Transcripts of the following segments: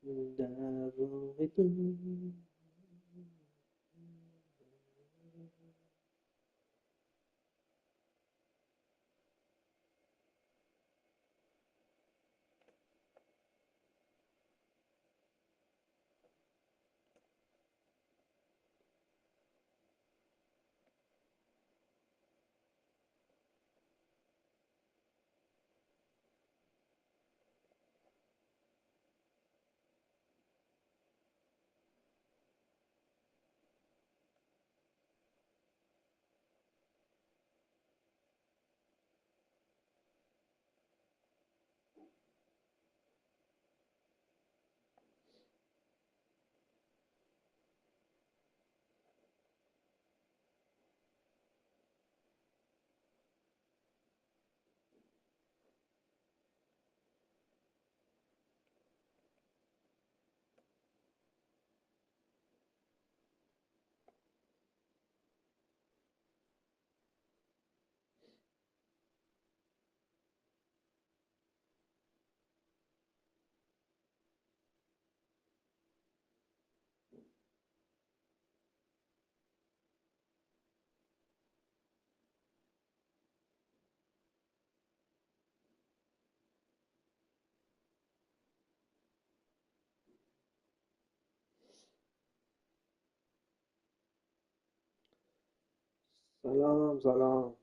در راه تو. سلام سلام.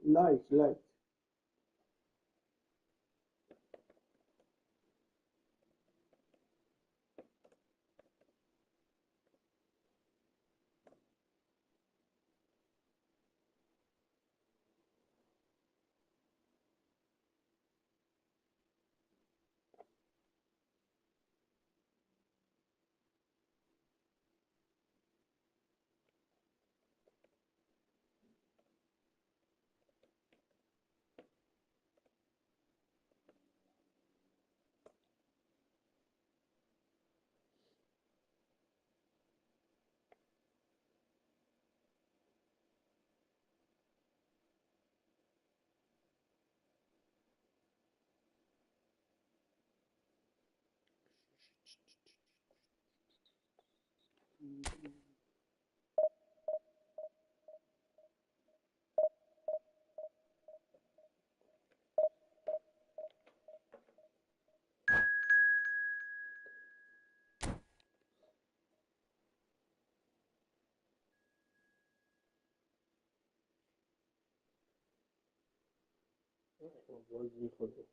لایک. بازی خوبه.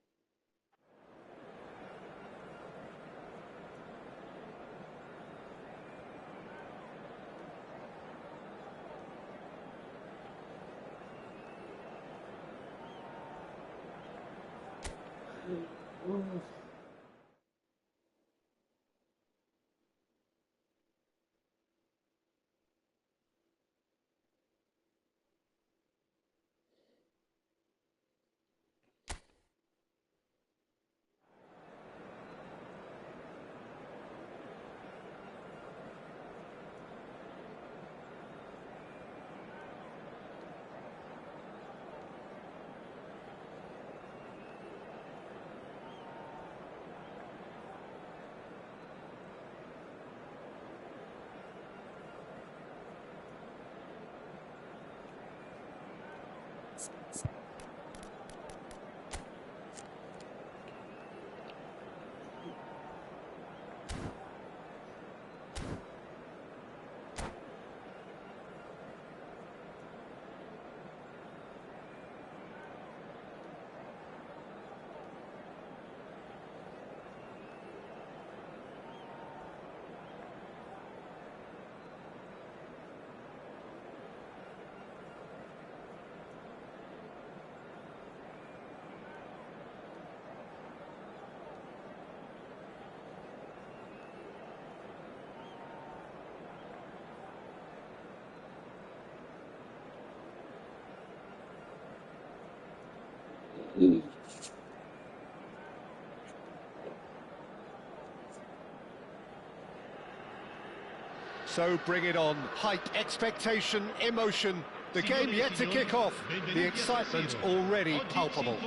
So bring it on. Hype, expectation, emotion. The game yet to kick off. The excitement already palpable.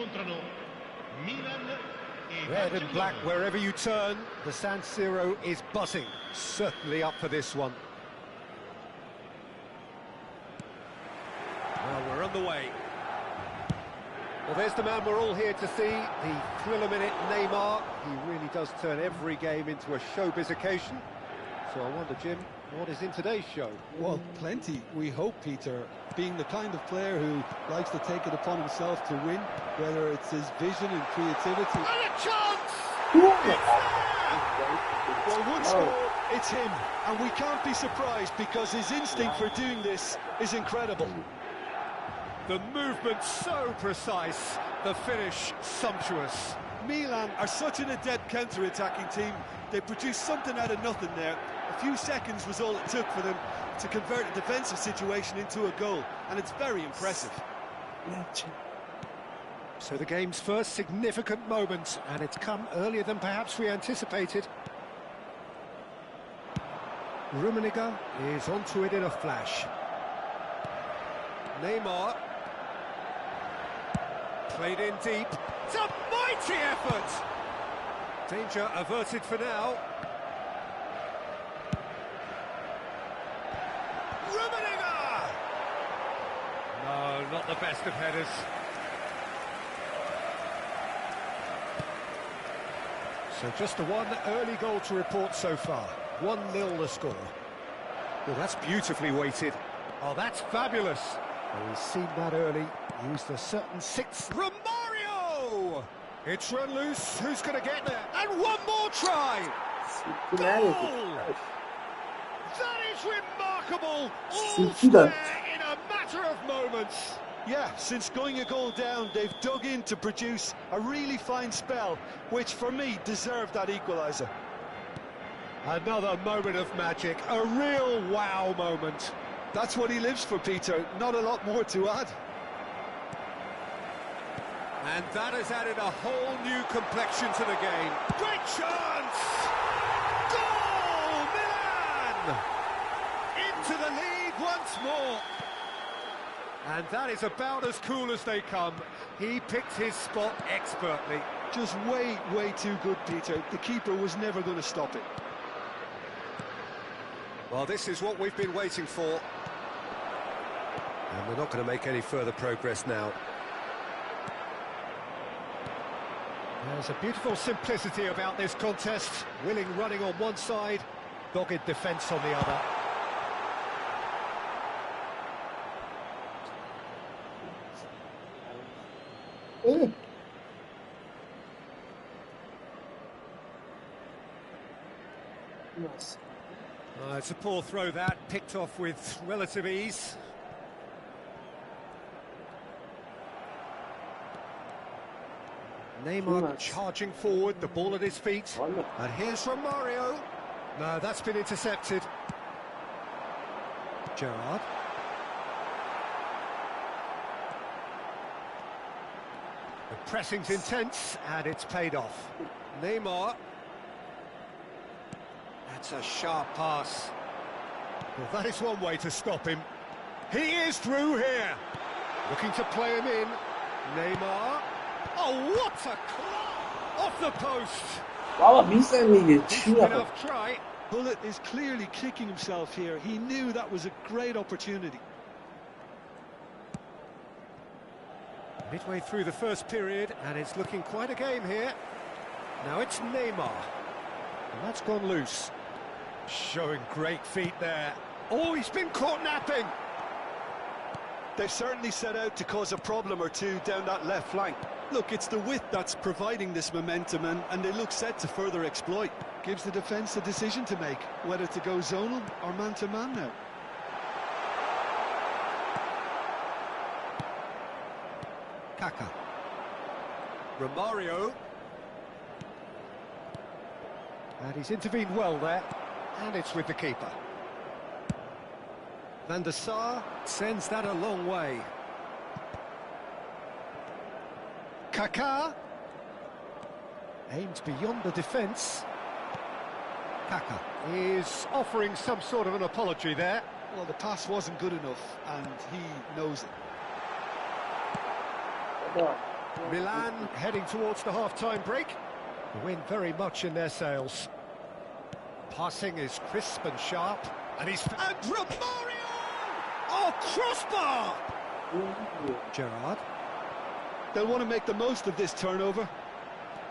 Red and black wherever you turn. The San Siro is buzzing. Certainly up for this one. Well, we're on the way. Well, there's the man we're all here to see, the thriller-minute Neymar. He really does turn every game into a showbiz occasion. So I wonder, Jim, what is in today's show? Well, plenty, we hope, Peter. Being the kind of player who likes to take it upon himself to win, whether it's his vision and creativity. And a chance! Well, once more, it's him. And we can't be surprised because his instinct for doing this is incredible. The movement so precise, the finish sumptuous. Milan are such an adept counter-attacking team. They produced something out of nothing there. A few seconds was all it took for them to convert a defensive situation into a goal, and it's very impressive. So the game's first significant moment, and it's come earlier than perhaps we anticipated. Rummenigge is onto it in a flash. Neymar. Played in deep. It's a mighty effort! Danger averted for now. Rummenigge! No, not the best of headers. So just the one early goal to report so far. 1-0 the score. Well, that's beautifully weighted. Oh, that's fabulous. Well, he's seen that early. Used a certain sixth. Romario! It's run loose. Who's going to get there? And one more try! Goal! That is remarkable! All square in a matter of moments. Yeah, since going a goal down, they've dug in to produce a really fine spell, which for me deserved that equaliser. Another moment of magic, a real wow moment. That's what he lives for, Peter. Not a lot more to add. And that has added a whole new complexion to the game. Great chance! Goal, Milan! Into the lead once more. And that is about as cool as they come. He picked his spot expertly. Just way, way too good, Peter. The keeper was never going to stop it. Well, this is what we've been waiting for. And we're not going to make any further progress now. There's a beautiful simplicity about this contest. Willing running on one side, dogged defence on the other. Nice. It's a poor throw that, picked off with relative ease. Neymar charging forward, the ball at his feet. And here's Romario. No, that's been intercepted. Gerrard. The pressing's intense, and it's paid off. Neymar. That's a sharp pass. Well, that is one way to stop him. He is through here. Looking to play him in. Neymar. Oh, what a claw! Off the post. Enough try. Bullet is clearly kicking himself here. He knew that was a great opportunity. Midway through the first period, and it's looking quite a game here. Now it's Neymar. And that's gone loose. Showing great feet there. Oh, he's been caught napping. They've certainly set out to cause a problem or two down that left flank. Look, it's the width that's providing this momentum, and they look set to further exploit. Gives the defence a decision to make, whether to go zonal or man-to-man now. Kaka. Romario. And he's intervened well there. And it's with the keeper. Van der Sar sends that a long way. Kaká. Aimed beyond the defence. Kaká is offering some sort of an apology there. Well, the pass wasn't good enough, and he knows it. Milan heading towards the half-time break. The wind very much in their sails. Passing is crisp and sharp. And he's... And Romario! Oh, crossbar! Gerrard. They'll want to make the most of this turnover.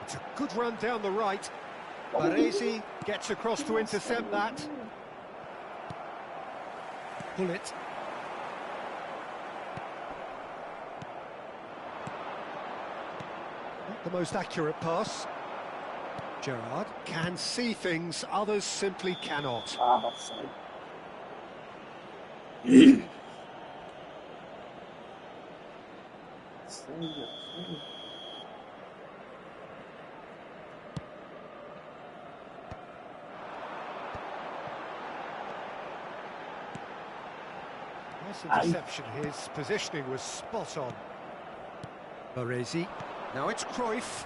It's a good run down the right. Baresi gets across to intercept that. Pull it. Not the most accurate pass. Gerrard can see things others simply cannot. Offside. Nice interception. His positioning was spot on. Baresi. Now it's Cruyff.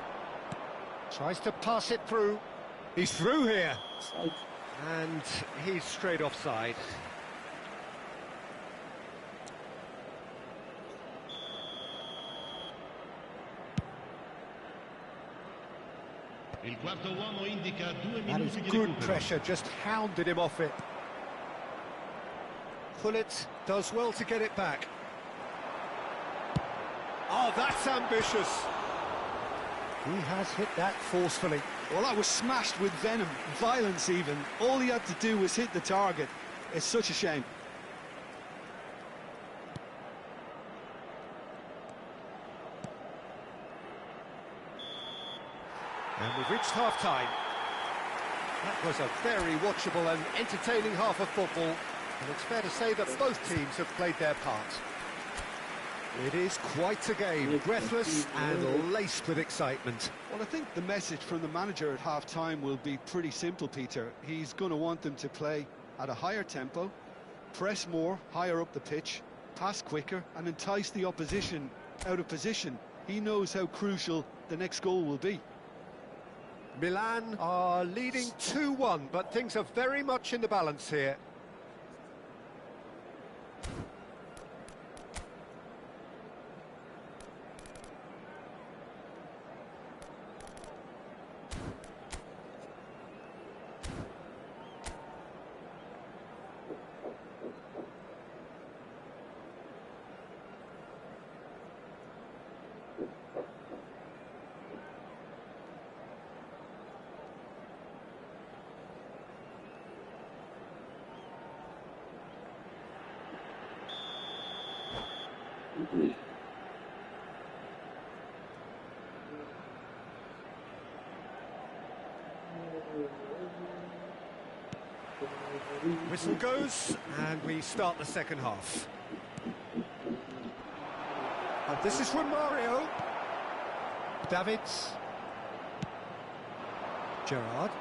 Tries to pass it through. He's through here. Offside. And he's straight offside. That is good pressure, just hounded him off it. Pullet does well to get it back. Oh, that's ambitious. He has hit that forcefully. Well, that was smashed with venom, violence even. All he had to do was hit the target. It's such a shame. And we've reached half-time. That was a very watchable and entertaining half of football. And it's fair to say that both teams have played their part. It is quite a game, breathless and laced with excitement. Well, I think the message from the manager at half-time will be pretty simple, Peter. He's going to want them to play at a higher tempo, press more, higher up the pitch, pass quicker, and entice the opposition out of position. He knows how crucial the next goal will be. Milan are leading 2-1, but things are very much in the balance here. Whistle goes, and we start the second half. And this is Romario. Davids. Gerrard.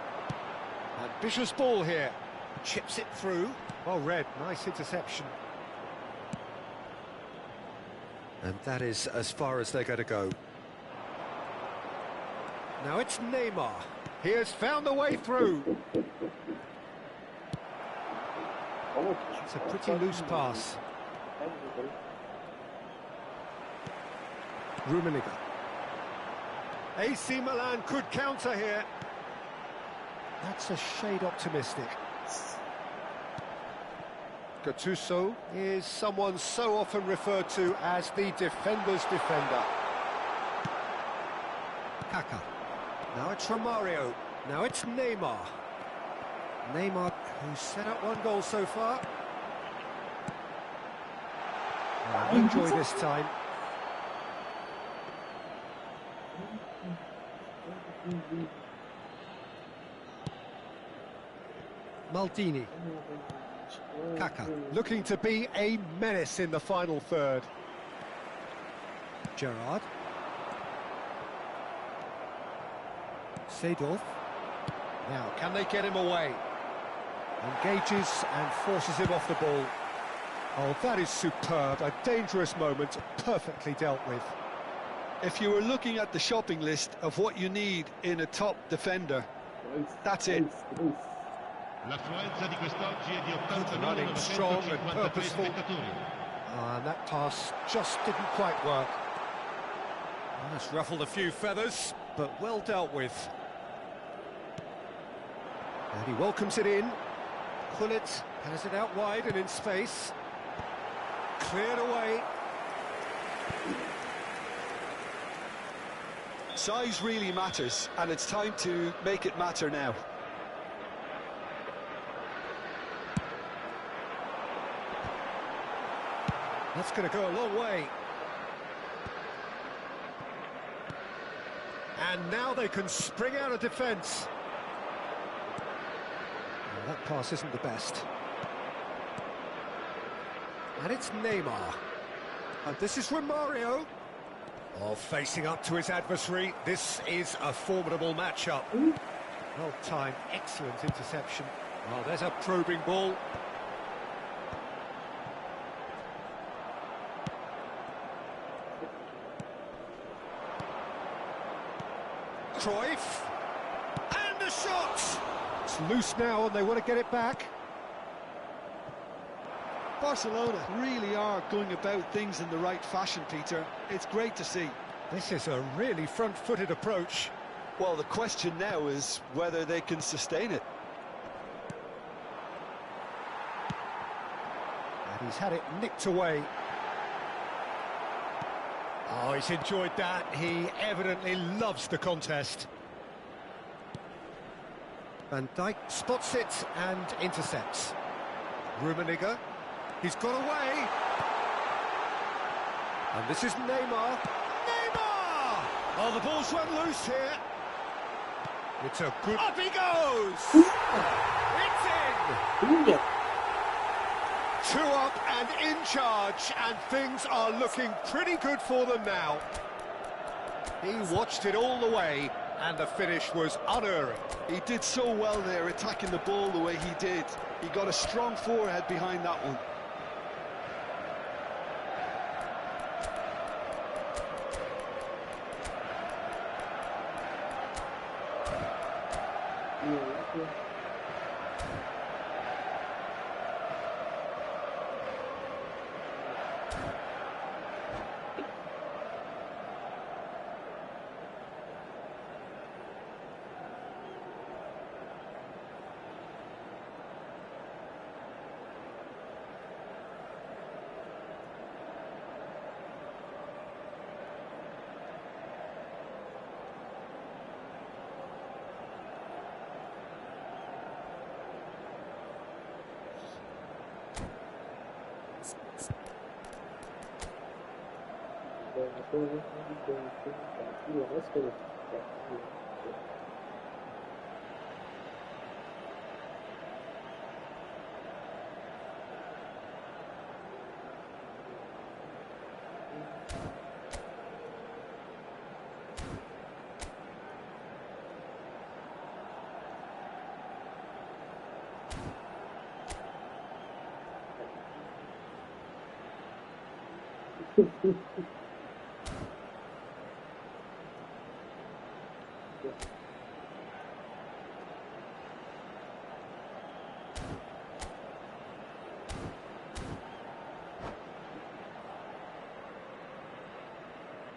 Ambitious ball here. Chips it through. Well read, nice interception. And that is as far as they're going to go. Now it's Neymar. He has found a way through. It's a pretty loose pass. Rummenigge. AC Milan could counter here. That's a shade optimistic. Gattuso is someone so often referred to as the defender's defender. Kaká. Now it's Romario. Now it's Neymar. Neymar, who's set up one goal so far. Enjoy this time. Maldini. Kaká, looking to be a menace in the final third. Gerrard. Seedorf. Now, can they get him away? Engages and forces him off the ball. Oh, that is superb. A dangerous moment, perfectly dealt with. If you were looking at the shopping list of what you need in a top defender, that's it. L'affluenza di quest'oggi è di 89 Running strong and purposeful. And that pass just didn't quite work. That's ruffled a few feathers, but well dealt with. And he welcomes it in. Gullit has it out wide and in space. Cleared away. Size really matters, and it's time to make it matter now. That's going to go a long way. And now they can spring out of defence. Well, that pass isn't the best. And it's Neymar. And this is Romario. Oh, facing up to his adversary. This is a formidable matchup. Well timed, excellent interception. Well, there's a probing ball. Cruyff. And the shot! It's loose now and they want to get it back. Barcelona really are going about things in the right fashion, Peter. It's great to see. This is a really front-footed approach. Well, the question now is whether they can sustain it. And he's had it nicked away. Oh, he's enjoyed that. He evidently loves the contest. Van Dijk spots it and intercepts. Rummenigge. He's got away. And this is Neymar. Neymar! Oh, the ball's run loose here. It's a good... Up he goes! It's in! 2 up and in charge, and things are looking pretty good for them now. He watched it all the way, and the finish was unerring. He did so well there, attacking the ball the way he did. He got a strong forehead behind that one.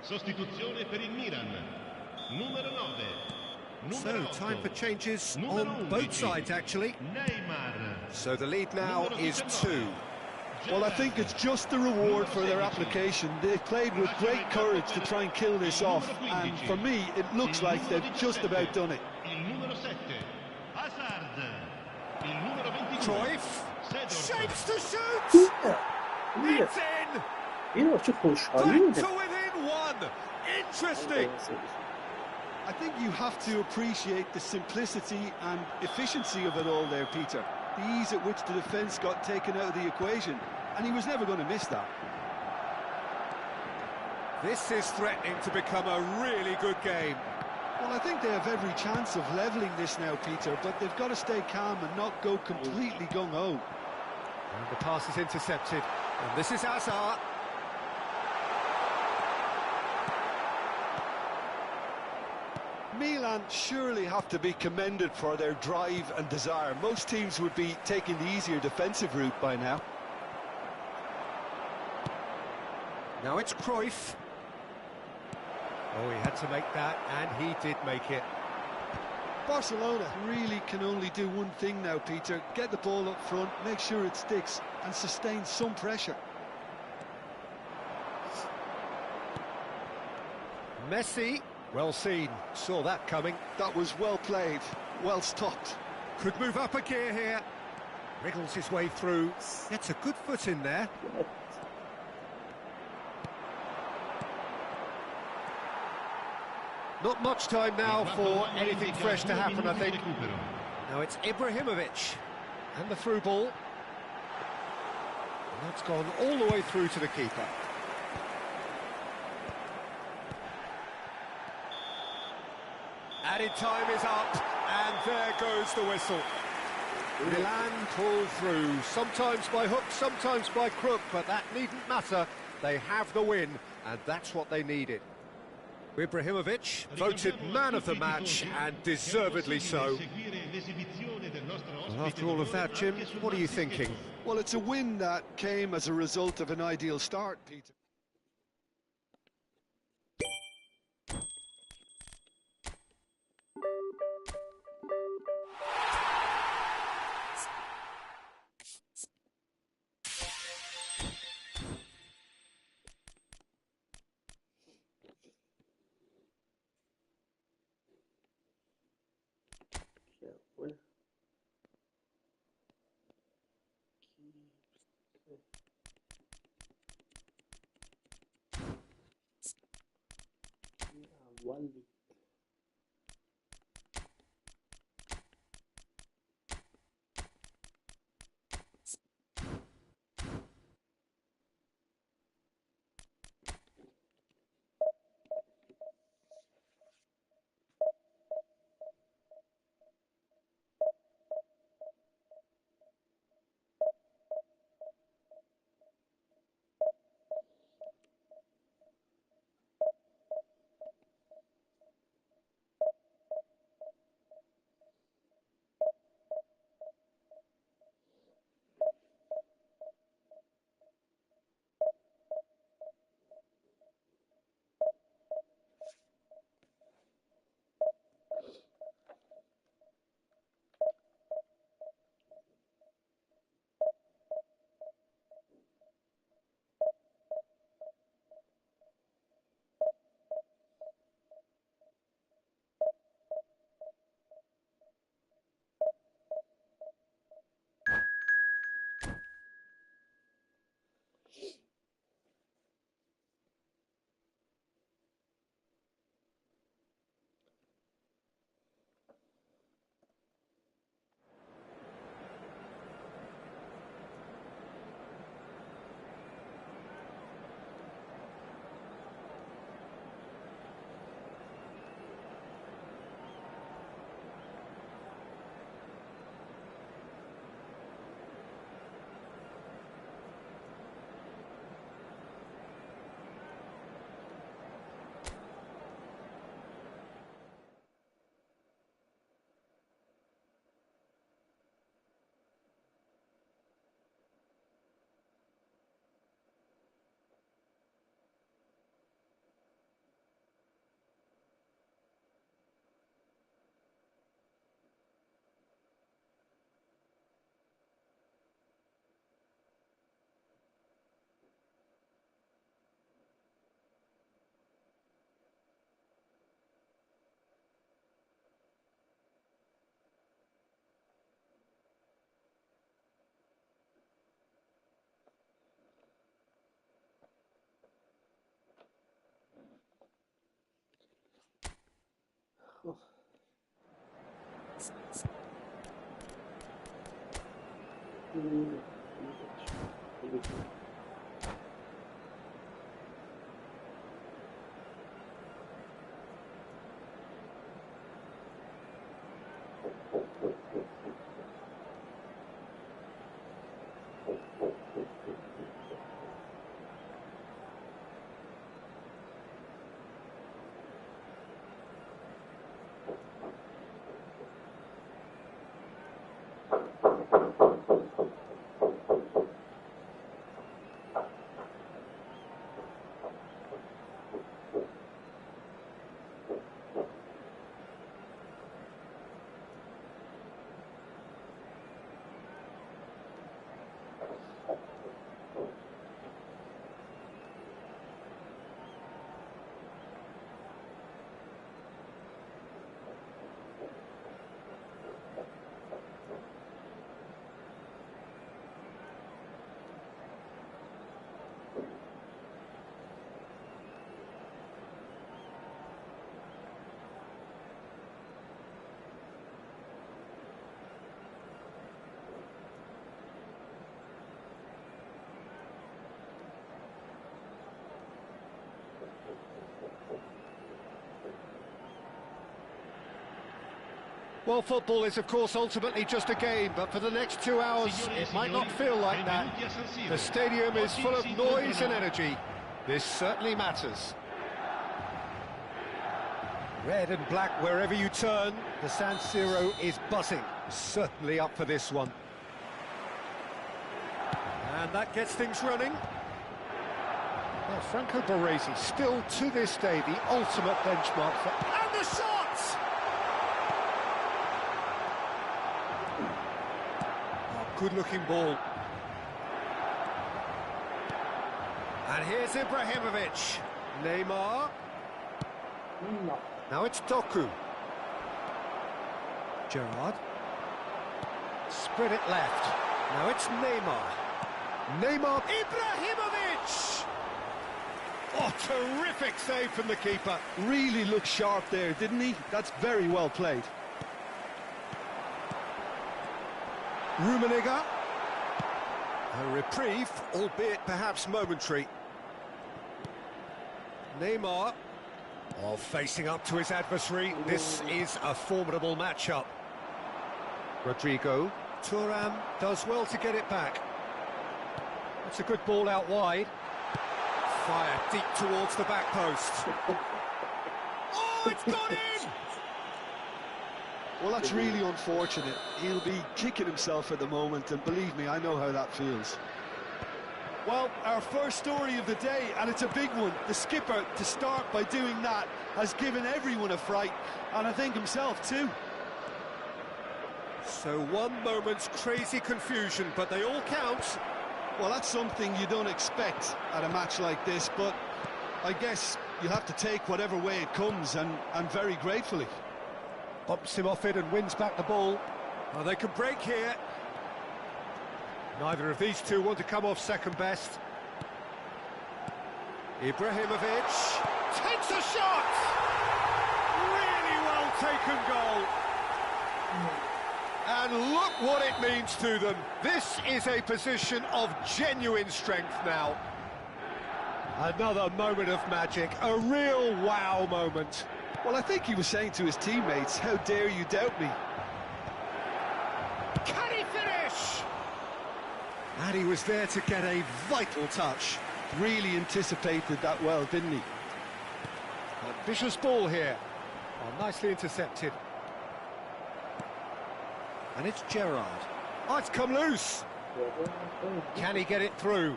Sostituzione per il Milan. Numero 9. So, time for changes on both sides, actually. Neymar. So the lead now is 2. Well, I think it's just the reward for their application. They've played with great courage to try and kill this off, and for me, it looks like they've just about done it. Il numero 7. Hazard. Il numero 22. Cruyff shapes to shoot! It's in! این چه خوشحالی Oh, Back میده to within 1! Interesting! I think you have to appreciate the simplicity and efficiency of it all there, Peter. The ease at which the defence got taken out of the equation, and he was never going to miss that. This is threatening to become a really good game. Well, I think they have every chance of levelling this now, Peter, but they've got to stay calm and not go completely gung-ho. And the pass is intercepted. And this is Hazard. Milan surely have to be commended for their drive and desire. Most teams would be taking the easier defensive route by now. Now it's Cruyff. Oh, he had to make that, and he did make it. Barcelona really can only do one thing now, Peter. Get the ball up front, make sure it sticks, and sustain some pressure. Messi, well seen, saw that coming. That was well played, well stopped. Could move up a gear here. Wriggles his way through, gets a good foot in there. Not much time now for anything fresh to happen, I think. Now it's Ibrahimovic, and the through ball. And that's gone all the way through to the keeper. Added time is up, and there goes the whistle. Milan pull through, sometimes by hook, sometimes by crook, but that needn't matter. They have the win, and that's what they needed. Ibrahimovic, voted man of the match, and deservedly so. Well, after all of that, Jim, what are you thinking? Well, it's a win that came as a result of an ideal start, Peter. One. Oh. Well, football is, of course, ultimately just a game, but for the next 2 hours, it might not feel like that. The stadium is full of noise and energy. This certainly matters. Red and black wherever you turn, the San Siro is buzzing. Certainly up for this one. And that gets things running. Well, Franco Baresi, still to this day, the ultimate benchmark for... And the shot! Good-looking ball. And here's Ibrahimovic. Neymar. No. Now it's Doku. Gerrard. Spread it left. Now it's Neymar. Neymar. Ibrahimovic! Oh, terrific save from the keeper. Really looked sharp there, didn't he? That's very well played. Rummenigge. A reprieve, albeit perhaps momentary. Neymar. Oh, facing up to his adversary. This is a formidable matchup. Rodrigo. Thuram does well to get it back. That's a good ball out wide. Fire deep towards the back post. Oh, it's gone in! Well, that's really unfortunate. He'll be kicking himself at the moment, and believe me, I know how that feels. Well, our first story of the day, and it's a big one. The skipper, to start by doing that, has given everyone a fright, and I think himself too. So one moment's crazy confusion, but they all count. Well, that's something you don't expect at a match like this, but I guess you'll have to take whatever way it comes, and very gratefully. Bumps him off it and wins back the ball. Well, they can break here. Neither of these two want to come off second best. Ibrahimovic takes a shot! Really well taken goal. And look what it means to them. This is a position of genuine strength now. Another moment of magic, a real wow moment. Well, I think he was saying to his teammates, how dare you doubt me? Can he finish? And he was there to get a vital touch. Really anticipated that well, didn't he? A vicious ball here. Oh, nicely intercepted. And it's Gerrard. Oh, it's come loose. Can he get it through?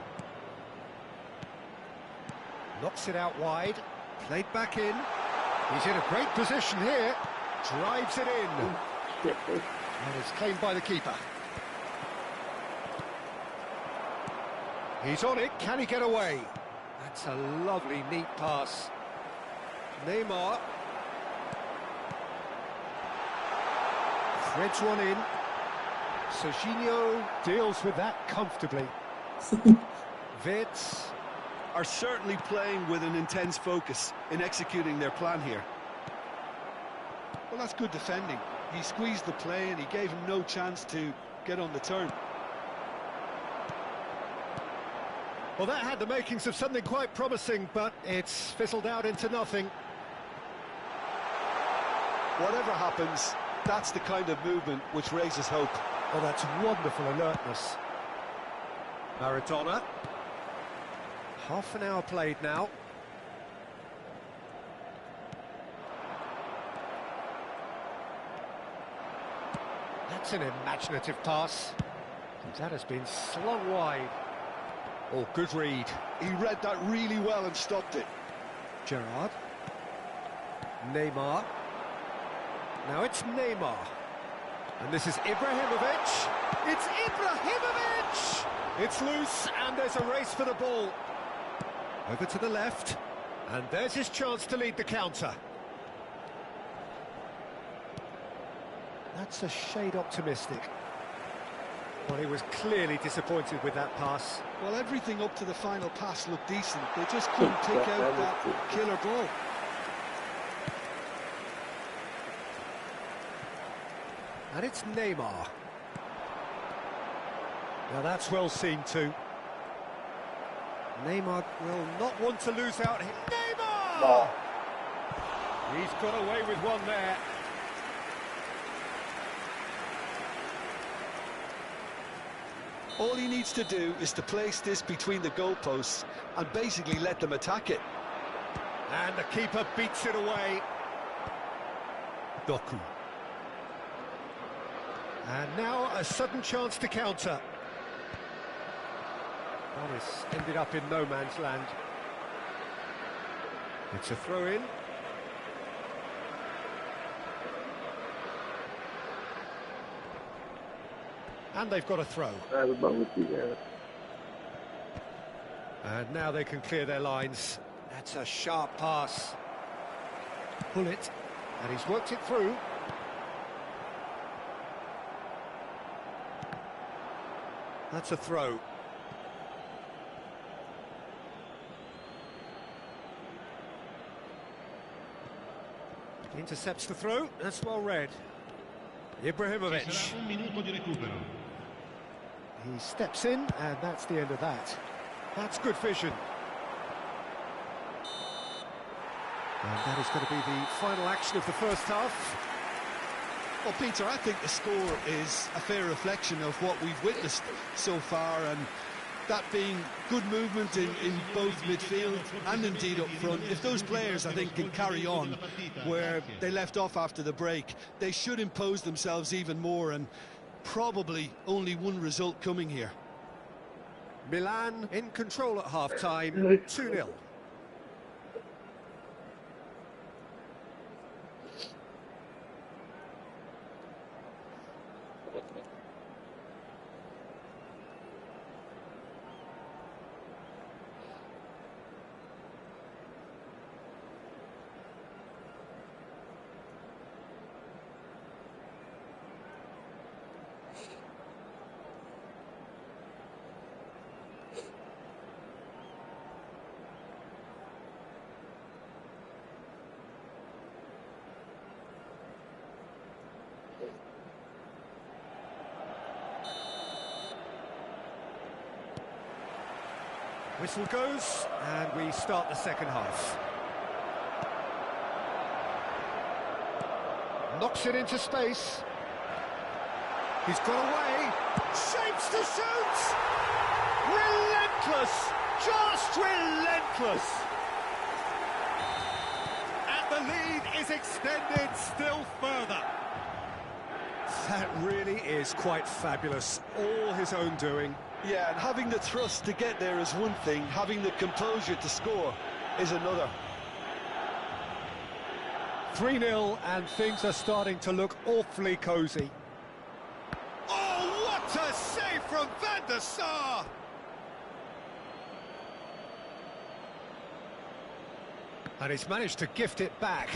Knocks it out wide. Played back in. He's in a great position here. Drives it in. And it's claimed by the keeper. He's on it. Can he get away? That's a lovely, neat pass. Neymar. Threads one in. Serginho deals with that comfortably. Vitz are certainly playing with an intense focus in executing their plan here. Well, that's good defending. He squeezed the play and he gave him no chance to get on the turn. Well, that had the makings of something quite promising, but it's fizzled out into nothing. Whatever happens, that's the kind of movement which raises hope. Oh, that's wonderful alertness. Maradona. Half an hour played now. That's an imaginative pass. That has been slung wide. Oh, good read. He read that really well and stopped it. Gerrard. Neymar. Now it's Neymar. And this is Ibrahimovic. It's Ibrahimovic! It's loose, and there's a race for the ball. Over to the left. And there's his chance to lead the counter. That's a shade optimistic. Well, he was clearly disappointed with that pass. Well, everything up to the final pass looked decent. They just couldn't take out that killer ball. And it's Neymar. Now that's well seen too. Neymar will not want to lose out here. Neymar! No. He's got away with one there. All he needs to do is to place this between the goalposts and basically let them attack it. And the keeper beats it away. Doku. And now a sudden chance to counter. Well, this ended up in no man's land. It's a throw-in. And they've got a throw. And now they can clear their lines. That's a sharp pass. Pull it. And he's worked it through. That's a throw. Intercepts the throw. That's well read. Ibrahimovic. He steps in, and that's the end of that. That's good vision. And that is going to be the final action of the first half. Well, Peter, I think the score is a fair reflection of what we've witnessed so far, and that being good movement in both midfield and indeed up front. If those players, I think, can carry on where they left off after the break, they should impose themselves even more, and probably only one result coming here. Milan in control at half-time, 2-0. Whistle goes, and we start the second half. Knocks it into space. He's got away. Shapes to shoot! Relentless! Just relentless! And the lead is extended still further. That really is quite fabulous. All his own doing. Yeah, and having the thrust to get there is one thing, having the composure to score is another. 3-0, and things are starting to look awfully cosy. Oh, what a save from Van der Sar! And he's managed to gift it back.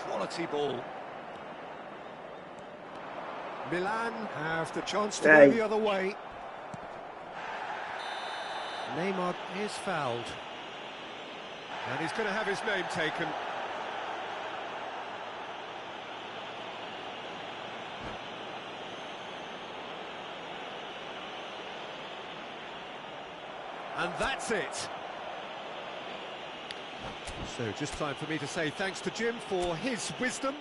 Quality ball. Milan have the chance to go the other way. Neymar is fouled. And he's going to have his name taken. And that's it. So just time for me to say thanks to Jim for his wisdom.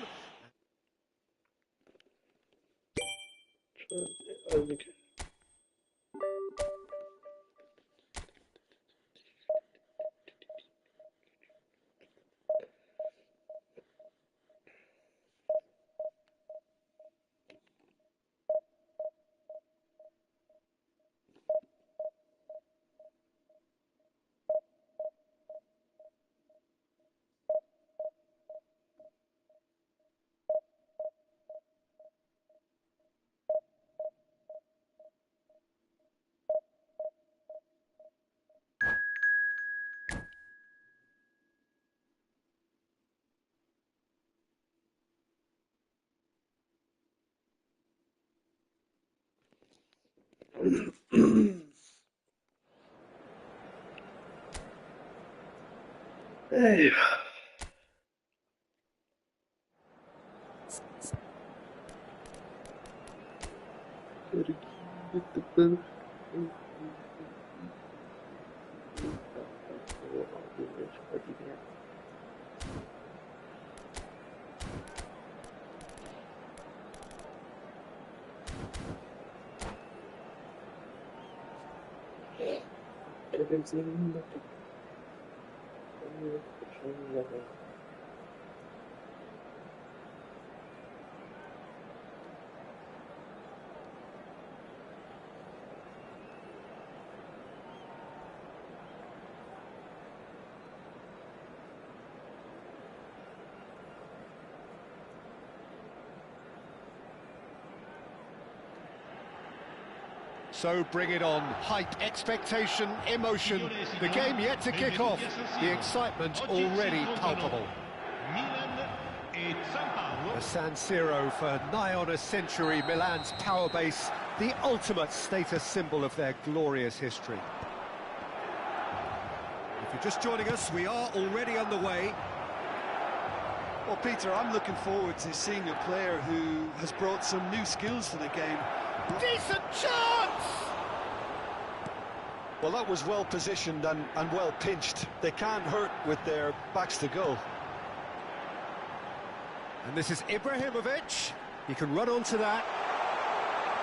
Hey. So bring it on. Hype, expectation, emotion. The game yet to kick off. The excitement already palpable. The San Siro for nigh on a century, Milan's power base, the ultimate status symbol of their glorious history. If you're just joining us, we are already underway. Well, Peter, I'm looking forward to seeing a player who has brought some new skills to the game. Decent chance! Well, that was well positioned and well pinched. They can't hurt with their backs to goal. And this is Ibrahimovic. He can run onto that.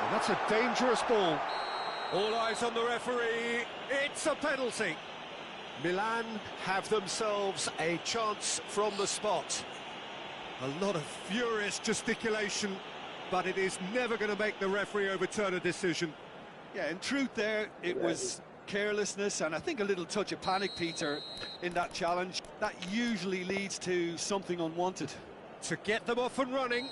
And that's a dangerous ball. All eyes on the referee. It's a penalty. Milan have themselves a chance from the spot. A lot of furious gesticulation, but it is never going to make the referee overturn a decision. Yeah, in truth there, it was carelessness and I think a little touch of panic, Peter, in that challenge. That usually leads to something unwanted. To get them off and running.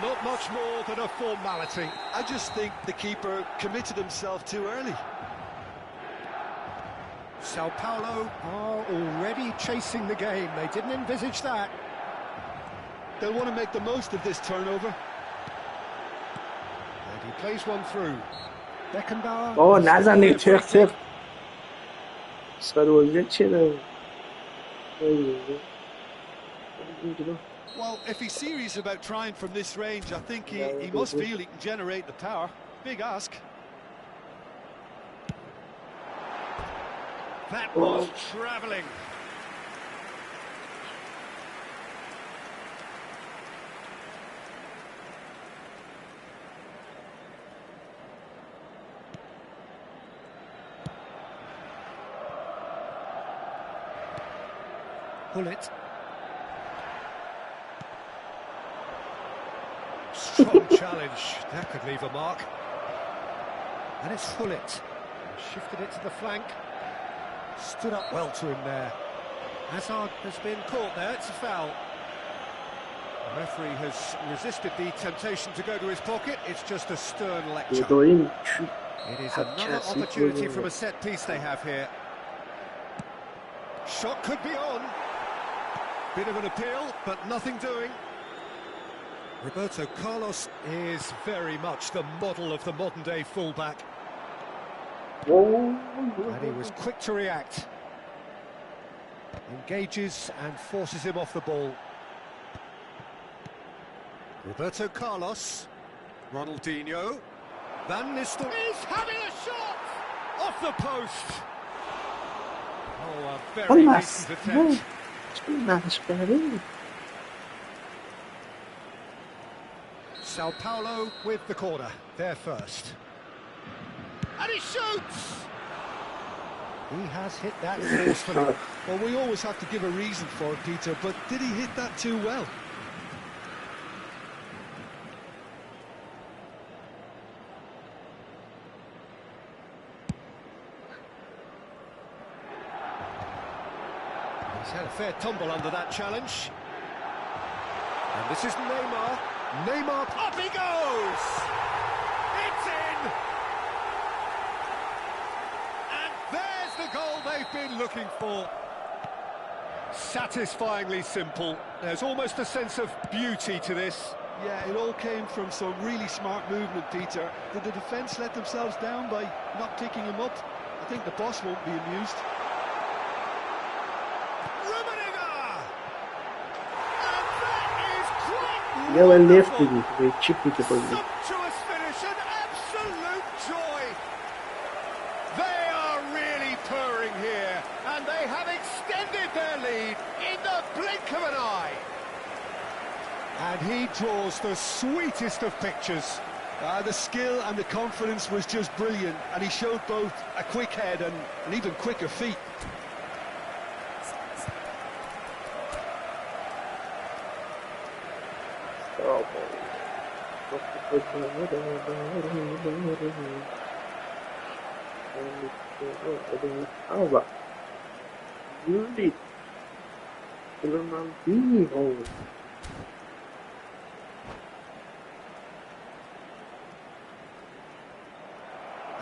Not much more than a formality. I just think the keeper committed himself too early. Sao Paulo are already chasing the game. They didn't envisage that. They'll want to make the most of this turnover. And he plays one through. Beckenbauer. Oh, نزنید تق سروزه چرا؟ Well, if he's serious about trying from this range, I think he must feel he can generate the power. Big ask. That was travelling. Pull it. Strong challenge, that could leave a mark. And it's Hullet. Shifted it to the flank. Stood up well to him there. Hazard has been caught there, it's a foul. The referee has resisted the temptation to go to his pocket, it's just a stern lecture. It is another opportunity from a set piece they have here. Shot could be on. Bit of an appeal, but nothing doing. Roberto Carlos is very much the model of the modern-day fullback. And he was quick to react. Engages and forces him off the ball. Roberto Carlos. Ronaldinho. Van Nistelrooy. He's having a shot! Off the post! Oh, a very decent attempt. Sao Paulo with the corner, they're first. And he shoots! He has hit that forcefully. Well, we always have to give a reason for it, Peter, but did he hit that too well? He's had a fair tumble under that challenge. And this is Neymar. Neymar, up he goes! It's in! And there's the goal they've been looking for. Satisfyingly simple. There's almost a sense of beauty to this. Yeah, it all came from some really smart movement, Peter. Did the defence let themselves down by not picking him up? I think the boss won't be amused. And یا من لفت دیدی به چیپ میشه بازی. Sumptuous finish, an absolute joy. They are really purring here, and they have extended their lead in the blink of an eye. And he draws the sweetest of pictures. The skill and the confidence was just brilliant, and he showed both a quick head and even quicker feet.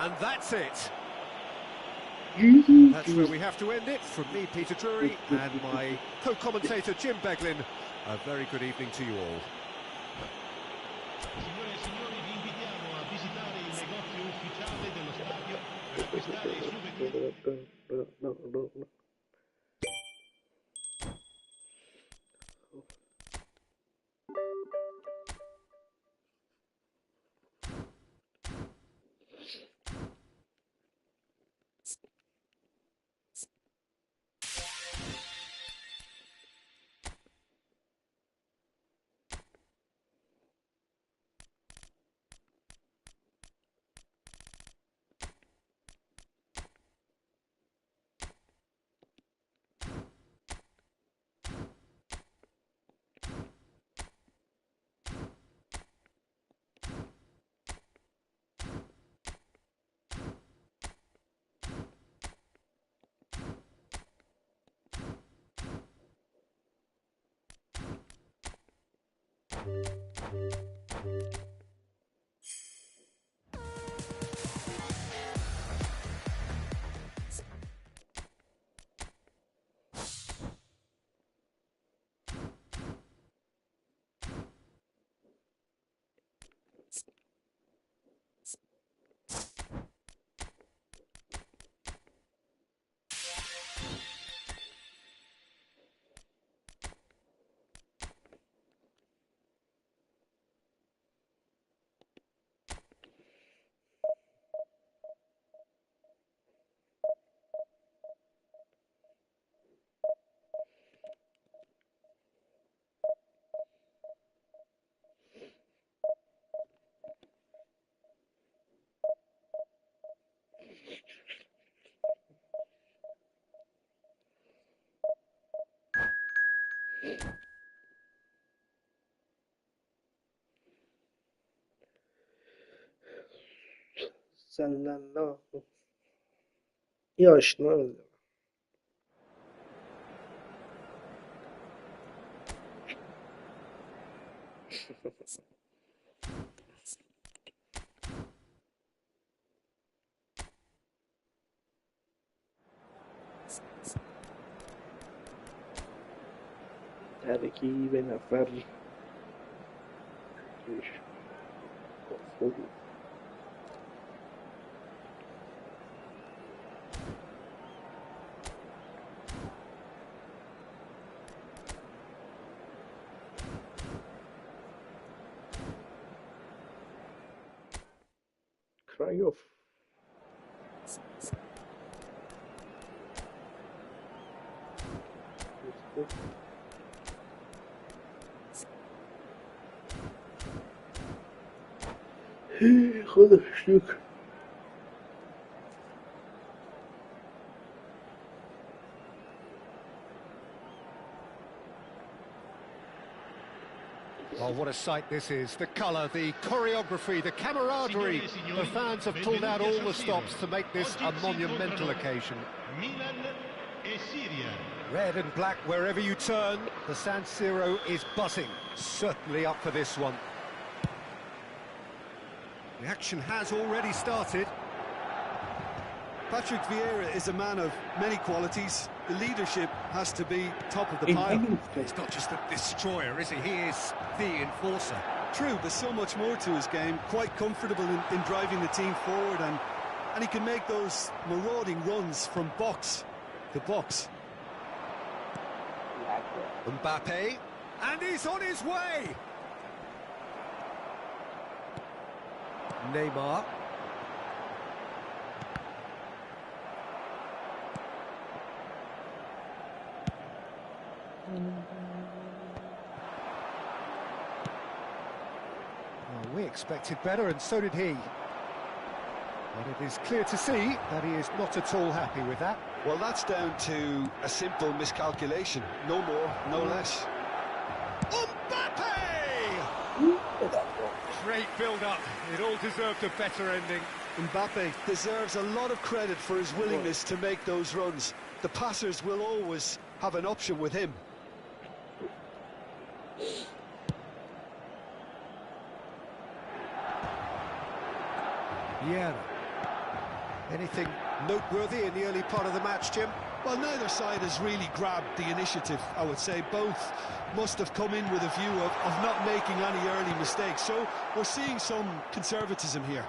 And that's it. That's where we have to end it. From me, Peter Drury, and my co-commentator, Jim Beglin. A very good evening to you all. Signore e signori, vi invitiamo a visitare il negozio ufficiale dello stadio per acquistare i souvenir. سلام یا آشنا ترکیب نفر خوبی کرایوف خدا شکر Oh, what a sight this is. The colour, the choreography, the camaraderie. The fans have pulled out all the stops to make this a monumental occasion. Red and black wherever you turn. The San Siro is buzzing. Certainly up for this one. The action has already started. Patrick Vieira is a man of many qualities. The leadership has to be top of the pile. He's not just a destroyer, is he? He is the enforcer. True, there's so much more to his game. Quite comfortable in driving the team forward, and he can make those marauding runs from box to box. Mbappe, and he's on his way. Neymar. Well, we expected better, and so did he. But it is clear to see that he is not at all happy with that. Well, that's down to a simple miscalculation. No more, no less. Mbappe! Great build-up. It all deserved a better ending. Mbappe deserves a lot of credit for his willingness to make those runs. The passers will always have an option with him. Yeah. Anything noteworthy in the early part of the match, Jim? Well, neither side has really grabbed the initiative, I would say. Both must have come in with a view of not making any early mistakes. So we're seeing some conservatism here.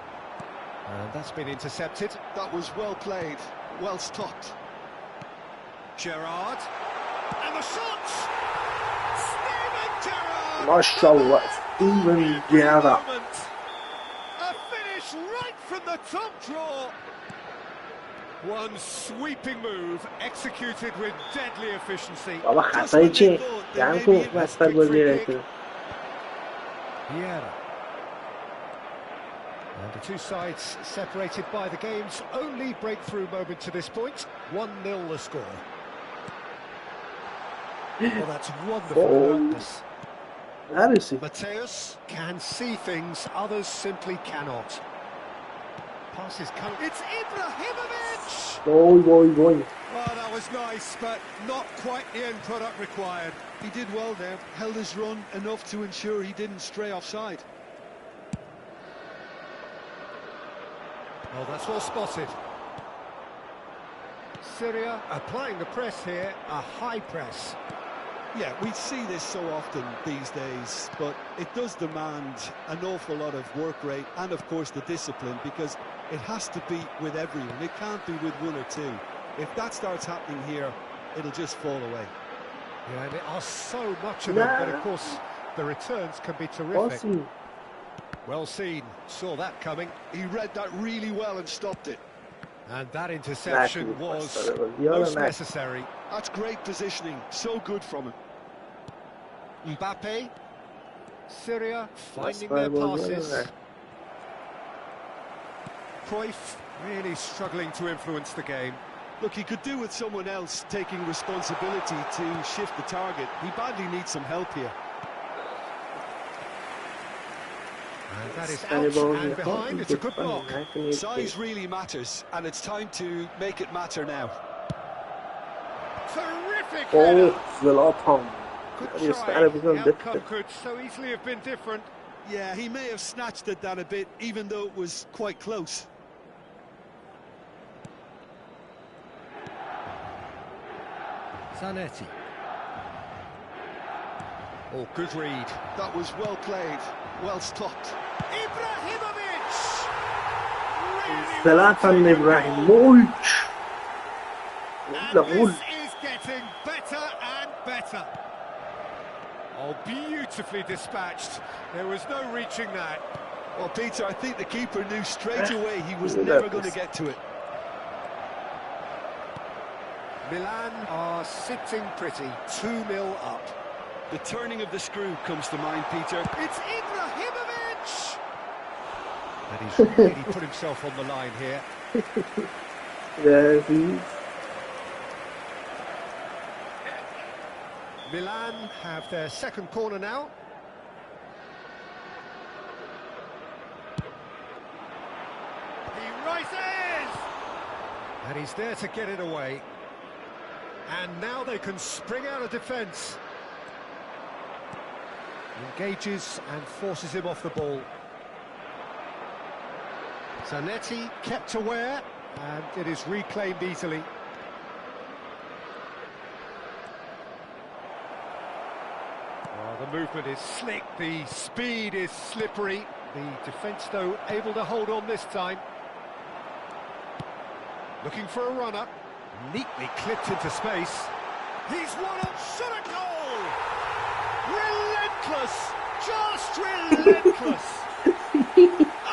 And that's been intercepted. That was well played, well stopped. Gerrard. And the shot! Steven Gerrard! MashaAllah, Steven Gerrard. A finish right from the top draw. One sweeping move executed with deadly efficiency. بابا خطای چیه؟ جمع کن وسط بازی رسید. Vieira. And the two sides separated by the game's only breakthrough moment to this point. 1-0 the score. Well, that's wonderful alertness. That is it. Mateus can see things others simply cannot. Passes come. It's Ibrahimovic! Boy. Well, that was nice, but not quite the end product required. He did well there, held his run enough to ensure he didn't stray offside. Oh, that's well spotted. Syria applying the press here, a high press. Yeah, we see this so often these days, but it does demand an awful lot of work rate and, of course, the discipline, because it has to be with everyone. It can't be with one or two. If that starts happening here, it'll just fall away. Yeah, and there are so much of it, but of course, the returns can be terrific. Awesome. Well seen, saw that coming. He read that really well and stopped it. And that interception was most necessary. That's great positioning, so good from him. Mbappe, Syria finding their passes. Cruyff really struggling to influence the game. Look, he could do with someone else taking responsibility to shift the target. He badly needs some help here. And that is out and behind. It's a good block. Size really matters, and it's time to make it matter now. Terrific Oh, header. Zlatan. Good try. The outcome could so easily have been different. Yeah, he may have snatched at that a bit, even though it was quite close. Zanetti. Oh, good read. That was well played, well stopped. Ibrahimovic! Zlatan Ibrahimovic. And this is getting better and better. Oh, beautifully dispatched. There was no reaching that. Well, Peter, I think the keeper knew straight away he was never going to get to it. Milan are sitting pretty, 2-0 up. The turning of the screw comes to mind, Peter. It's Ibrahimovic! And he's really put himself on the line here. Yeah, he. Milan have their second corner now. He rises! And he's there to get it away. And now they can spring out of defence. Engages and forces him off the ball. Zanetti kept aware, and it is reclaimed easily. Oh, the movement is slick, the speed is slippery. The defence, though, able to hold on this time. Looking for a runner. Neatly clipped into space. He's won up, shot a goal! Relentless! Just relentless!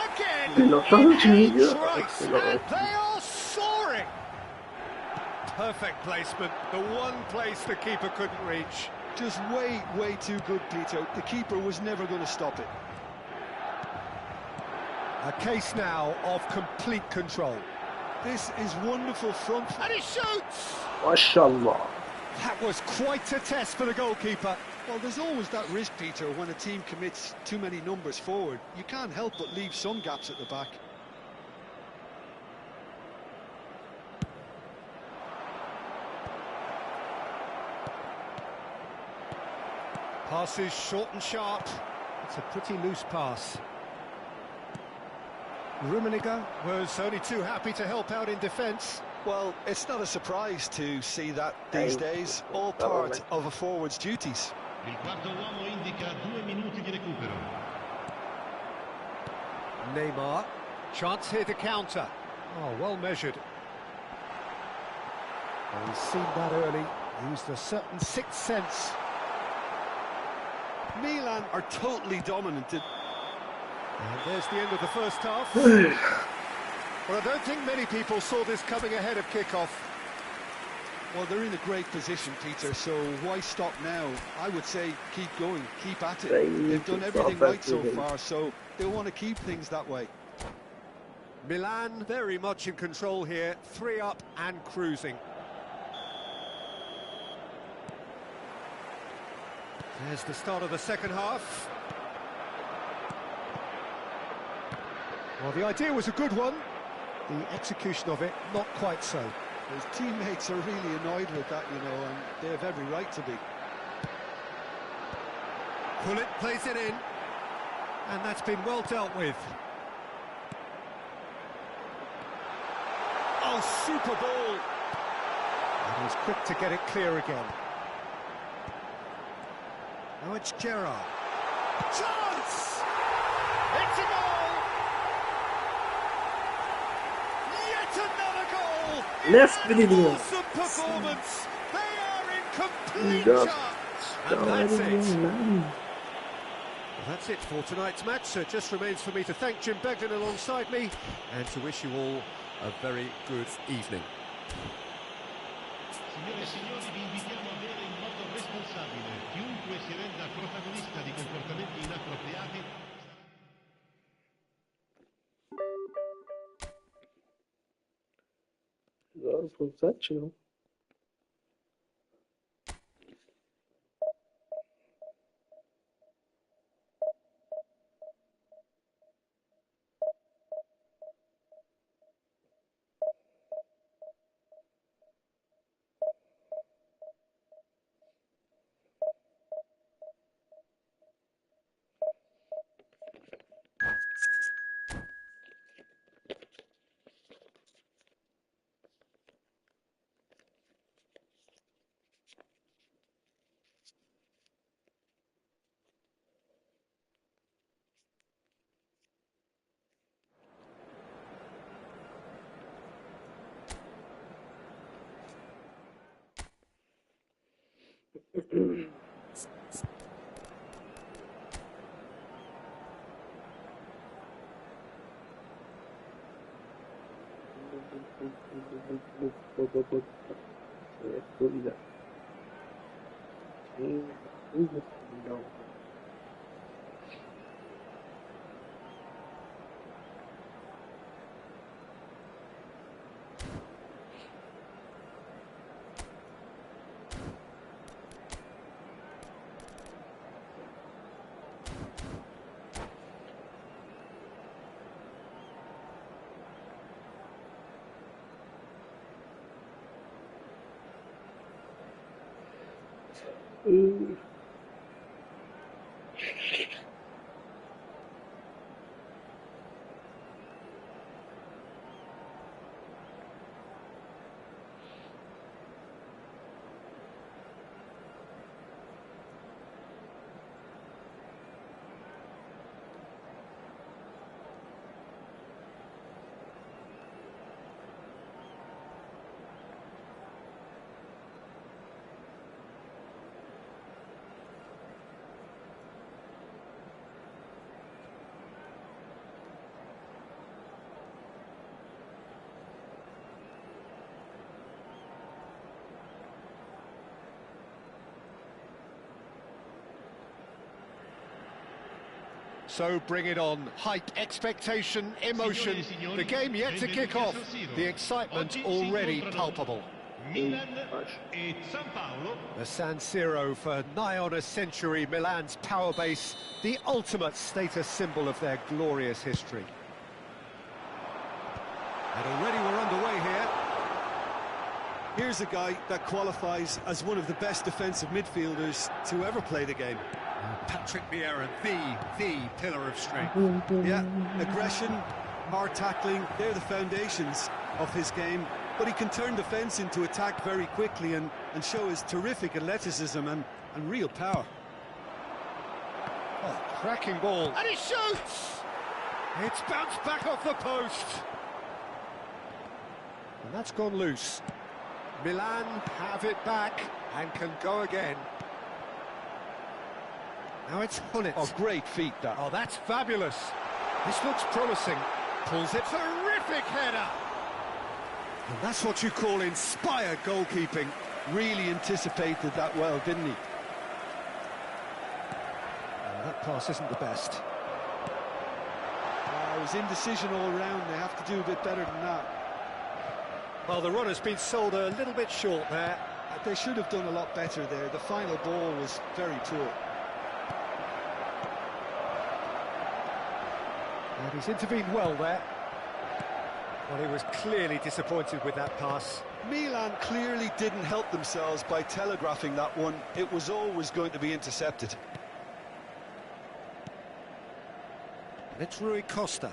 Again! Pilotazo çeviriyor. trace, and they are soaring. Perfect placement, the one place the keeper couldn't reach. Just way too good, Peter. The keeper was never going to stop it. A case now of complete control. This is wonderful front. And he shoots! Maşallah. That was quite a test for the goalkeeper. Well, there's always that risk, Peter, when a team commits too many numbers forward. You can't help but leave some gaps at the back. Passes short and sharp. It's a pretty loose pass. Rummenigge was only too happy to help out in defence. Well, it's not a surprise to see that these days, all part of a forward's duties. Il quarto uomo indica 2 minuti di recupero. Neymar, chance here to counter. Oh, well measured. And he's seen that early, used a certain sixth sense. Milan are totally dominant. And there's the end of the first half. Well, I don't think many people saw this coming ahead of kick-off. Well, they're in a great position, Peter, so why stop now? I would say keep going, keep at it. They've done everything right so far, so they want to keep things that way. Milan very much in control here, 3 up and cruising. There's the start of the second half. Well, the idea was a good one. The execution of it, not quite so. His teammates are really annoyed with that, you know, and they have every right to be. Pullet plays it in, and that's been well dealt with. Oh, super ball! And he's quick to get it clear again. Now it's Gerrard. Chance! It's a goal! Yet another goal! Awesome performance! They are in complete charge! And that's it. Well, that's it for tonight's match. So it just remains for me to thank Jim Beglin alongside me and to wish you all a very good evening. Signore e signori, vi invitiamo a bere in modo responsabile. Chiunque si renda protagonista di comportamenti inappropriati Zor فرصت چیه؟ So bring it on. Hype, expectation, emotion. The game yet to kick off. The excitement already palpable. Milan e San Paolo. The San Siro for nigh on a century, Milan's power base, the ultimate status symbol of their glorious history. And already we're underway here. Here's a guy that qualifies as one of the best defensive midfielders to ever play the game. Patrick Vieira, the pillar of strength. Yeah, aggression, hard tackling, they're the foundations of his game. But he can turn defence into attack very quickly and show his terrific athleticism and real power. Oh, cracking ball. And he shoots! It's bounced back off the post. And that's gone loose. Milan have it back and can go again. Now it's Hullet. Oh, great feat, that. Oh, that's fabulous. This looks promising. Pulls it. Terrific header. And that's what you call inspired goalkeeping. Really anticipated that well, didn't he? That pass isn't the best. It was indecision all round. They have to do a bit better than that. Well, the run has been sold a little bit short there. They should have done a lot better there. The final ball was very poor. And he's intervened well there. Well, he was clearly disappointed with that pass. Milan clearly didn't help themselves by telegraphing that one. It was always going to be intercepted. And it's Rui Costa.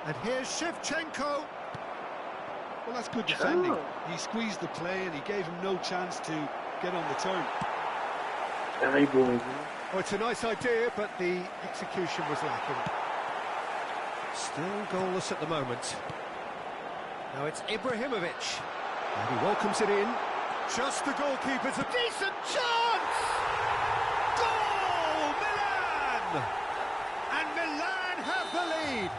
And here's Shevchenko. Well, that's good defending. He squeezed the play and he gave him no chance to get on the turn. Oh, it's a nice idea, but the execution was lacking. Still goalless at the moment. Now it's Ibrahimovic. And he welcomes it in. Just the goalkeeper's a decent chance! Goal! Milan! And Milan have the lead!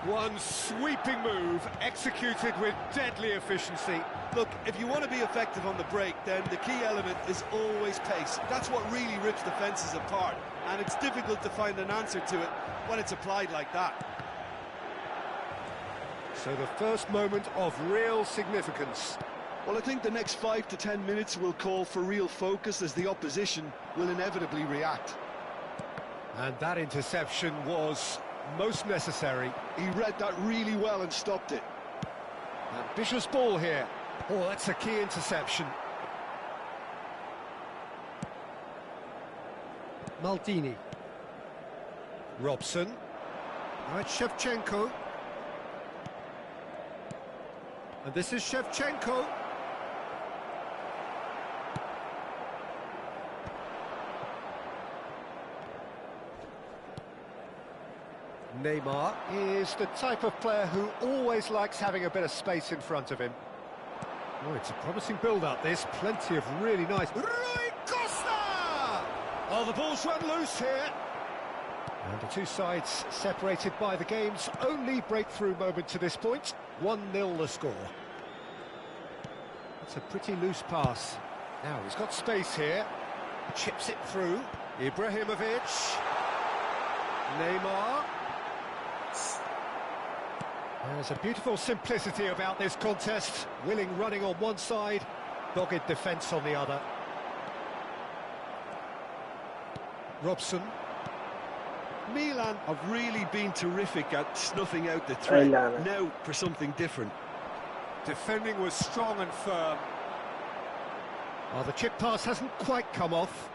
One sweeping move, executed with deadly efficiency. Look, if you want to be effective on the break, then the key element is always pace. That's what really rips defences apart, and it's difficult to find an answer to it when it's applied like that. So the first moment of real significance. Well, I think the next 5 to 10 minutes will call for real focus as the opposition will inevitably react. And that interception was most necessary. He read that really well and stopped it. Ambitious ball here. Oh, that's a key interception. Maldini. Robson. Now it's Shevchenko. And this is Shevchenko. Neymar is the type of player who always likes having a bit of space in front of him. Oh, it's a promising build-up, this. Plenty of really nice... Rui Costa! Oh, the ball's run loose here. And the two sides separated by the game's only breakthrough moment to this point. 1-0 the score. That's a pretty loose pass. Now, he's got space here. Chips it through. Ibrahimovic. Neymar. There's a beautiful simplicity about this contest. Willing running on one side, dogged defence on the other. Robson. Milan have really been terrific at snuffing out the threat. Now for something different. Defending was strong and firm. Well, the chip pass hasn't quite come off.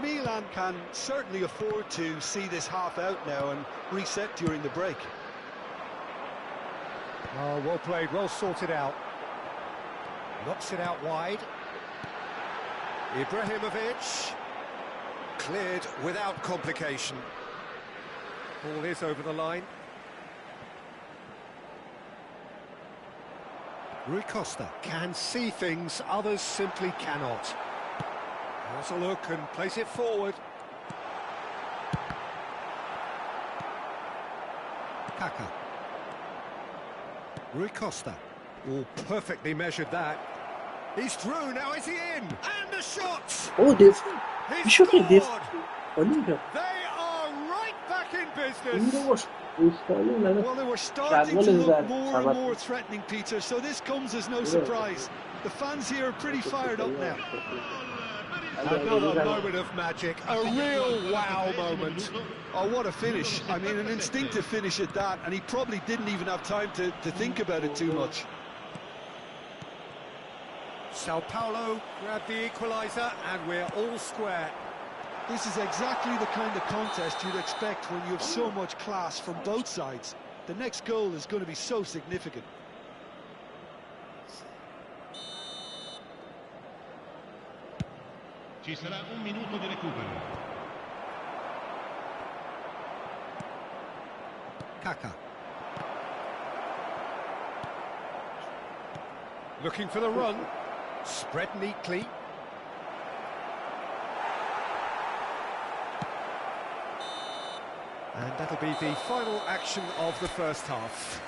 Milan can certainly afford to see this half out now and reset during the break. Oh, well played, well sorted out. Knocks it out wide. Ibrahimovic. Cleared without complication. Ball is over the line. Rui Costa can see things others simply cannot. Has a look and plays it forward. Kaka. Rui Costa. Oh, perfectly measured that. He's through, now is he in? And the shot! Oh, def. He's Çok iyi def. scored! Olunca. They are right back in İyi de business. boş. Well, they were starting to Şarkı look more and more threatening, Peter, so this comes as no surprise. The fans here are pretty fired up now. Another moment of magic, a real wow moment. Oh, what a finish. I mean, an instinctive finish at that, and he probably didn't even have time to think about it too much. Sao Paulo grabbed the equaliser, and we're all square. This is exactly the kind of contest you'd expect when you have so much class from both sides. The next goal is going to be so significant. Ci sarà un minuto di recupero. Kaka. Looking for the run. Spread neatly. And that'll be the final action of the first half.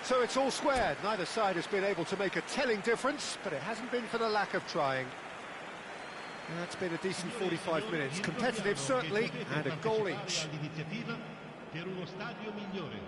So it's all squared. Neither side has been able to make a telling difference, but it hasn't been for the lack of trying. That's been a decent 45 minutes. Competitive, certainly, and a goal each. Per uno stadio migliore.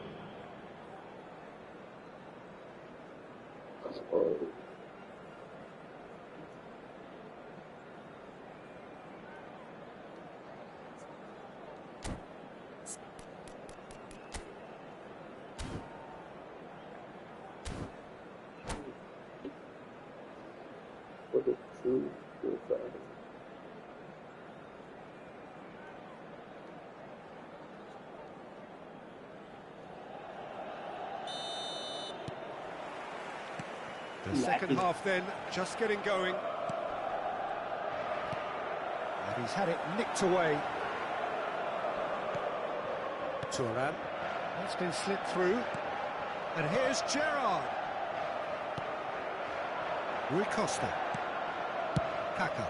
The second half then, just getting going. And he's had it nicked away. Thuram. That's been slipped through. And here's Gerrard. Rui Costa. Kaka.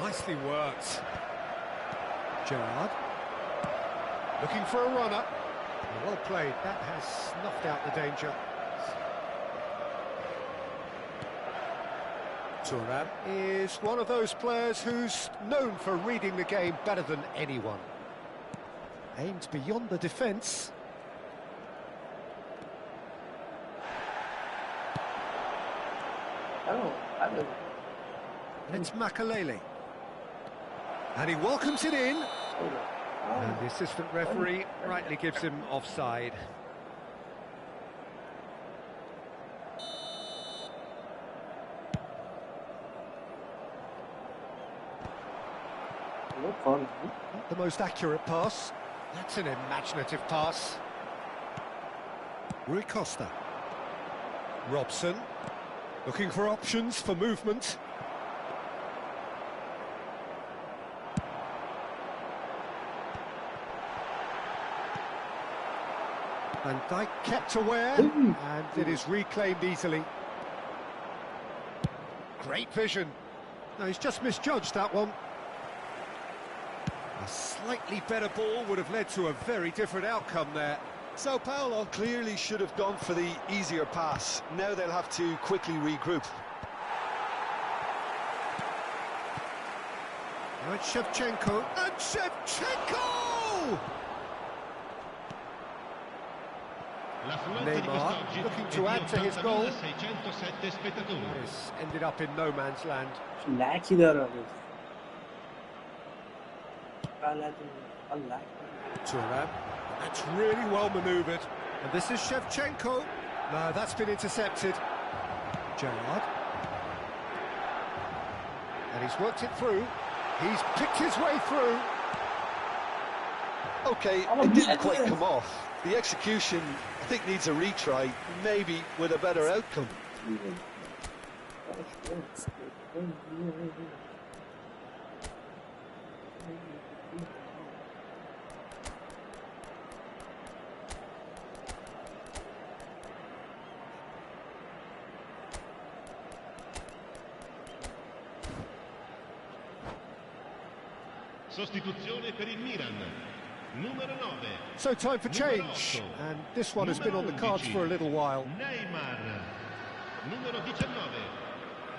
Nicely worked. Gerrard. Looking for a runner. Well played. That has snuffed out the danger. Thuram is one of those players who's known for reading the game better than anyone. Aimed beyond the defence. Oh, I don't know. And it's Makalele. And he welcomes it in. Oh. And the assistant referee rightly gives him offside. Fun. Not the most accurate pass. That's an imaginative pass. Rui Costa. Robson. Looking for options for movement. Van Dijk kept aware, and it is reclaimed easily. Great vision. No, he's just misjudged that one. A slightly better ball would have led to a very different outcome there. Sao Paulo clearly should have gone for the easier pass. Now they'll have to quickly regroup. Now it's Shevchenko. And Shevchenko! Neymar looking to add to his goal. This ended up in no man's land. Lucky there. Thuram. That's really well manoeuvred. And this is Shevchenko. No, that's been intercepted. Gerrard. And he's worked it through. He's picked his way through. Okay, it didn't quite come off. The execution, I think, needs a retry, maybe with a better outcome. Sostituzione per il Milan. Numero 9. So time for change, and this one has been on the cards for a little while. Neymar. Numero 19.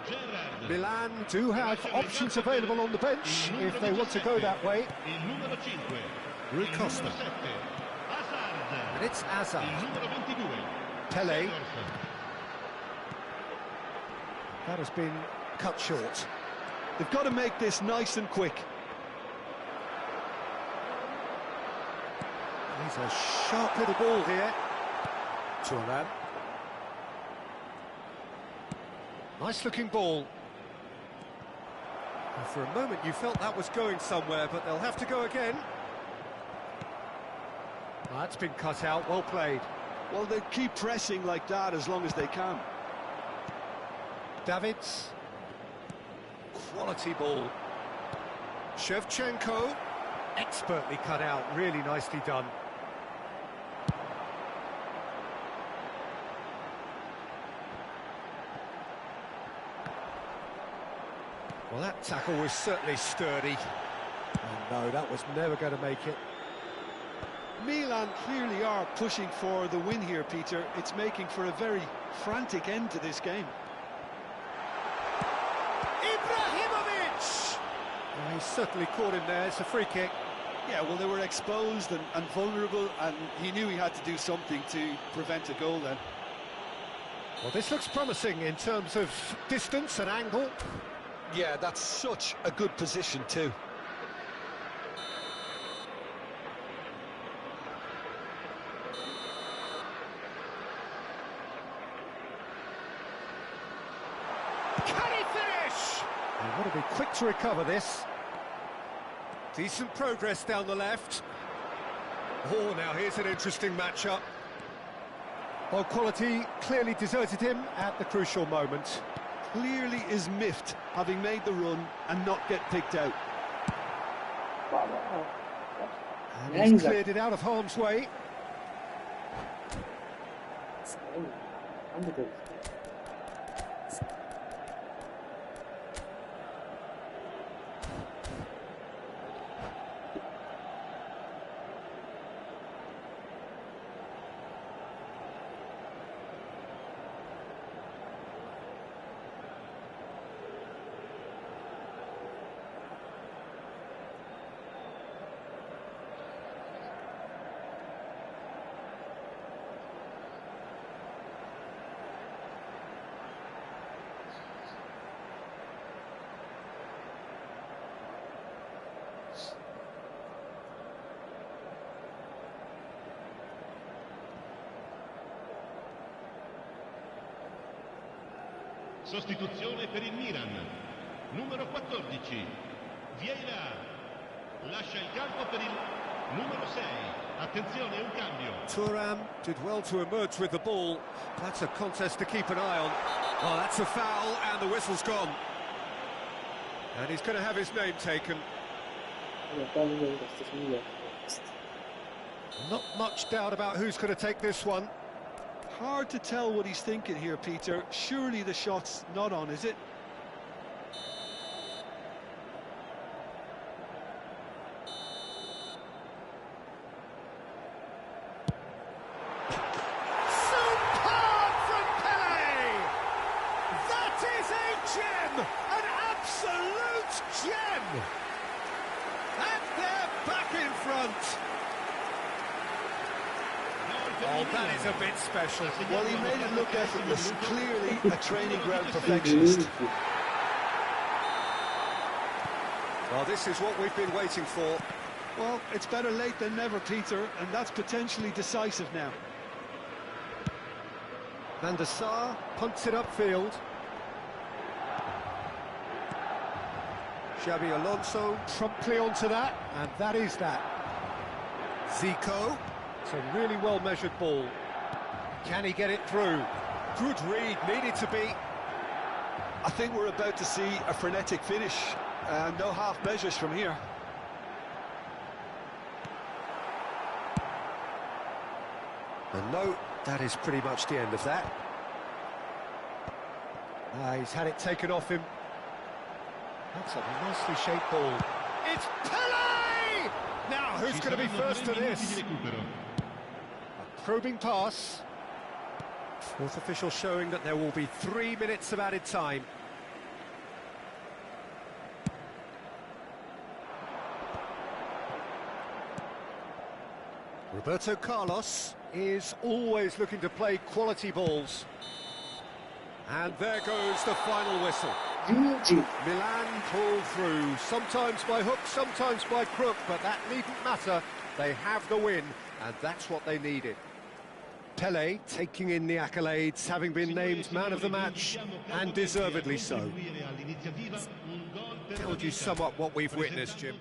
Gerrard. Milan do have options available on the bench if they want to go that way. Il numero 5. Rui Il Costa. numero 7. Hazard. And it's Il Hazard. numero 22. Pele. Seedorf. That has been cut short. They've got to make this nice and quick. He's a sharp little ball here. Thuram. Nice looking ball. And for a moment you felt that was going somewhere, but they'll have to go again. That's been cut out, well played. Well, they keep pressing like that as long as they can. Davids. Quality ball. Shevchenko. Expertly cut out, really nicely done. Well, that tackle was certainly sturdy. And no, that was never going to make it. Milan clearly are pushing for the win here, Peter. It's making for a very frantic end to this game. Ibrahimovic! Oh, he's certainly caught him there, it's a free kick. Yeah, well, they were exposed and vulnerable, and he knew he had to do something to prevent a goal then. Well, this looks promising in terms of distance and angle. Yeah, that's such a good position too. Can he finish? They've got to be quick to recover this. Decent progress down the left. Oh, now here's an interesting matchup. Well, quality clearly deserted him at the crucial moment. Clearly is miffed, having made the run and not get picked out. And he's cleared it out of harm's way. Sostituzione per il Milan. Numero 14. Vieira. Lascia il campo per il numero 6. Attenzione, un cambio. Thuram did well to emerge with the ball. That's a contest to keep an eye on. Oh, that's a foul, and the whistle's gone. And he's going to have his name taken. Not much doubt about who's going to take this one. Hard to tell what he's thinking here, Peter. Surely the shot's not on, is it? Superb from Pele! That is a gem! An absolute gem! And they're back in front. Oh, that is a bit special. Well, he made it look effortless. Clearly a training ground perfectionist. Well, this is what we've been waiting for. Well, it's better late than never, Peter, and that's potentially decisive now. Van der Sar punts it upfield. Xabi Alonso promptly onto that, and that is that. Zico. It's a really well-measured ball. Can he get it through? Good read, needed to be. I think we're about to see a frenetic finish. No half measures from here. And no, that is pretty much the end of that. He's had it taken off him. That's a nicely shaped ball. It's Pele! Now who's Ci going to be saranno first to 3 minuti this? di recupero. A probing pass. Fourth official showing that there will be 3 minutes of added time. Roberto Carlos is always looking to play quality balls. And there goes the final whistle. GG. Milan pull through, sometimes by hook, sometimes by crook, but that needn't matter. They have the win, and that's what they needed. Pele taking in the accolades, having been named man of the match, and deservedly so. How would you sum up what we've witnessed, Jim?